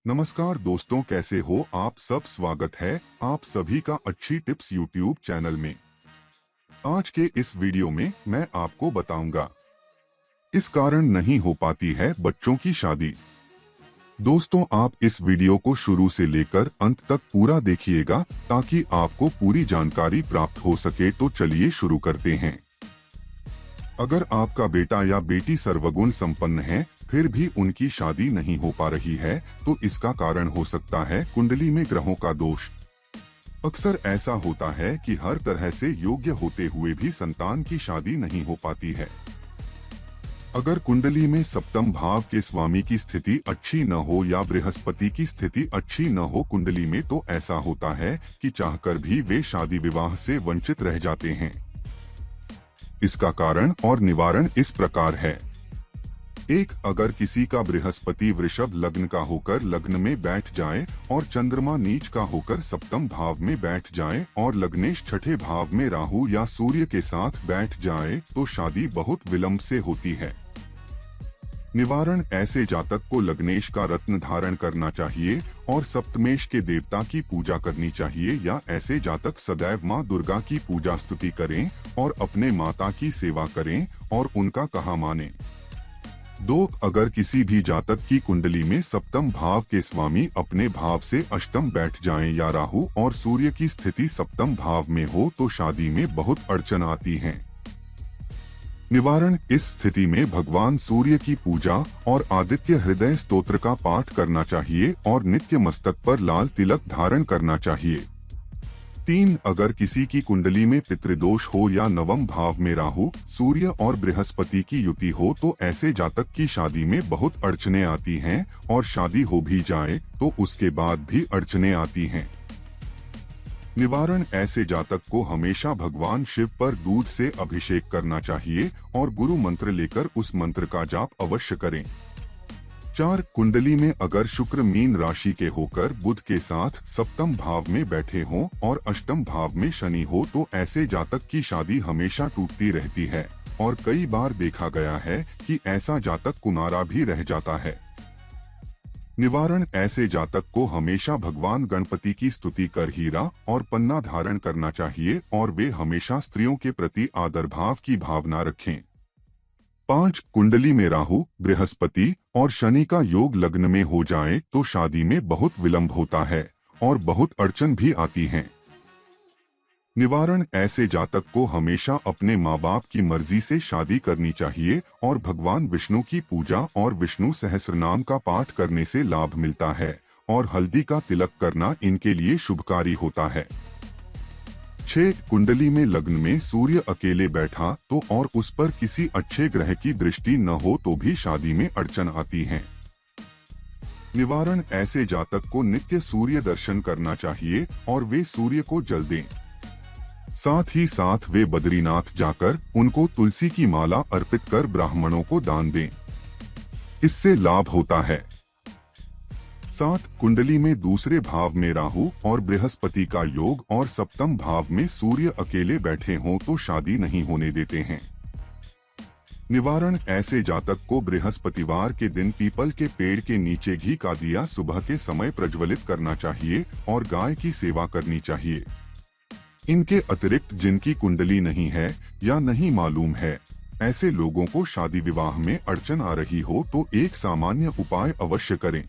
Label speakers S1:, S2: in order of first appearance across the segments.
S1: नमस्कार दोस्तों, कैसे हो आप सब। स्वागत है आप सभी का अच्छी टिप्स यूट्यूब चैनल में। आज के इस वीडियो में मैं आपको बताऊंगा इस कारण नहीं हो पाती है बच्चों की शादी। दोस्तों, आप इस वीडियो को शुरू से लेकर अंत तक पूरा देखिएगा ताकि आपको पूरी जानकारी प्राप्त हो सके। तो चलिए शुरू करते हैं। अगर आपका बेटा या बेटी सर्वगुण संपन्न है फिर भी उनकी शादी नहीं हो पा रही है तो इसका कारण हो सकता है कुंडली में ग्रहों का दोष। अक्सर ऐसा होता है कि हर तरह से योग्य होते हुए भी संतान की शादी नहीं हो पाती है। अगर कुंडली में सप्तम भाव के स्वामी की स्थिति अच्छी न हो या बृहस्पति की स्थिति अच्छी न हो कुंडली में, तो ऐसा होता है कि चाहकर भी वे शादी विवाह से वंचित रह जाते हैं। इसका कारण और निवारण इस प्रकार है। एक, अगर किसी का बृहस्पति वृषभ लग्न का होकर लग्न में बैठ जाए और चंद्रमा नीच का होकर सप्तम भाव में बैठ जाए और लग्नेश छठे भाव में राहु या सूर्य के साथ बैठ जाए तो शादी बहुत विलंब से होती है। निवारण, ऐसे जातक को लग्नेश का रत्न धारण करना चाहिए और सप्तमेश के देवता की पूजा करनी चाहिए, या ऐसे जातक सदैव मां दुर्गा की पूजा स्तुति करें और अपने माता की सेवा करें और उनका कहा माने। 2, अगर किसी भी जातक की कुंडली में सप्तम भाव के स्वामी अपने भाव से अष्टम बैठ जाएं या राहु और सूर्य की स्थिति सप्तम भाव में हो तो शादी में बहुत अड़चन आती है। निवारण, इस स्थिति में भगवान सूर्य की पूजा और आदित्य हृदय स्तोत्र का पाठ करना चाहिए और नित्य मस्तक पर लाल तिलक धारण करना चाहिए। 3, अगर किसी की कुंडली में पितृदोष हो या नवम भाव में राहु सूर्य और बृहस्पति की युति हो तो ऐसे जातक की शादी में बहुत अड़चनें आती हैं और शादी हो भी जाए तो उसके बाद भी अड़चनें आती हैं। निवारण, ऐसे जातक को हमेशा भगवान शिव पर दूध से अभिषेक करना चाहिए और गुरु मंत्र लेकर उस मंत्र का जाप अवश्य करें। 4, कुंडली में अगर शुक्र मीन राशि के होकर बुध के साथ सप्तम भाव में बैठे हों और अष्टम भाव में शनि हो तो ऐसे जातक की शादी हमेशा टूटती रहती है और कई बार देखा गया है कि ऐसा जातक कुंवारा भी रह जाता है। निवारण, ऐसे जातक को हमेशा भगवान गणपति की स्तुति कर हीरा और पन्ना धारण करना चाहिए और वे हमेशा स्त्रियों के प्रति आदर भाव की भावना रखें। 5, कुंडली में राहु बृहस्पति और शनि का योग लग्न में हो जाए तो शादी में बहुत विलंब होता है और बहुत अड़चन भी आती हैं। निवारण, ऐसे जातक को हमेशा अपने माँ बाप की मर्जी से शादी करनी चाहिए और भगवान विष्णु की पूजा और विष्णु सहस्रनाम का पाठ करने से लाभ मिलता है और हल्दी का तिलक करना इनके लिए शुभकारी होता है। 6, कुंडली में लग्न में सूर्य अकेले बैठा तो और उस पर किसी अच्छे ग्रह की दृष्टि न हो तो भी शादी में अड़चन आती है। निवारण, ऐसे जातक को नित्य सूर्य दर्शन करना चाहिए और वे सूर्य को जल दें। साथ ही साथ वे बद्रीनाथ जाकर उनको तुलसी की माला अर्पित कर ब्राह्मणों को दान दें, इससे लाभ होता है। 7, कुंडली में दूसरे भाव में राहु और बृहस्पति का योग और सप्तम भाव में सूर्य अकेले बैठे हों तो शादी नहीं होने देते हैं। निवारण, ऐसे जातक को बृहस्पतिवार के दिन पीपल के पेड़ के नीचे घी का दिया सुबह के समय प्रज्वलित करना चाहिए और गाय की सेवा करनी चाहिए। इनके अतिरिक्त जिनकी कुंडली नहीं है या नहीं मालूम है, ऐसे लोगों को शादी विवाह में अड़चन आ रही हो तो एक सामान्य उपाय अवश्य करें।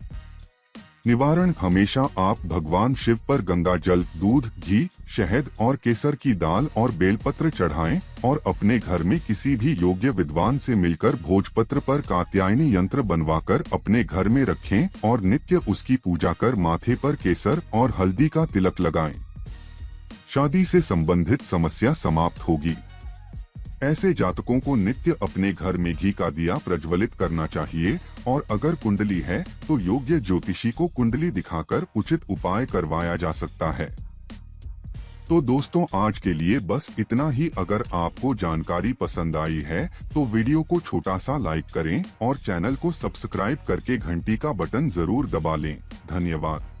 S1: निवारण, हमेशा आप भगवान शिव पर गंगा जल, दूध, घी, शहद और केसर की दाल और बेलपत्र चढ़ाएं और अपने घर में किसी भी योग्य विद्वान से मिलकर भोजपत्र पर कात्यायनी यंत्र बनवाकर अपने घर में रखें और नित्य उसकी पूजा कर माथे पर केसर और हल्दी का तिलक लगाएं। शादी से संबंधित समस्या समाप्त होगी। ऐसे जातकों को नित्य अपने घर में घी का दिया प्रज्वलित करना चाहिए और अगर कुंडली है तो योग्य ज्योतिषी को कुंडली दिखाकर उचित उपाय करवाया जा सकता है। तो दोस्तों, आज के लिए बस इतना ही। अगर आपको जानकारी पसंद आई है तो वीडियो को छोटा सा लाइक करें और चैनल को सब्सक्राइब करके घंटी का बटन जरूर दबा लें। धन्यवाद।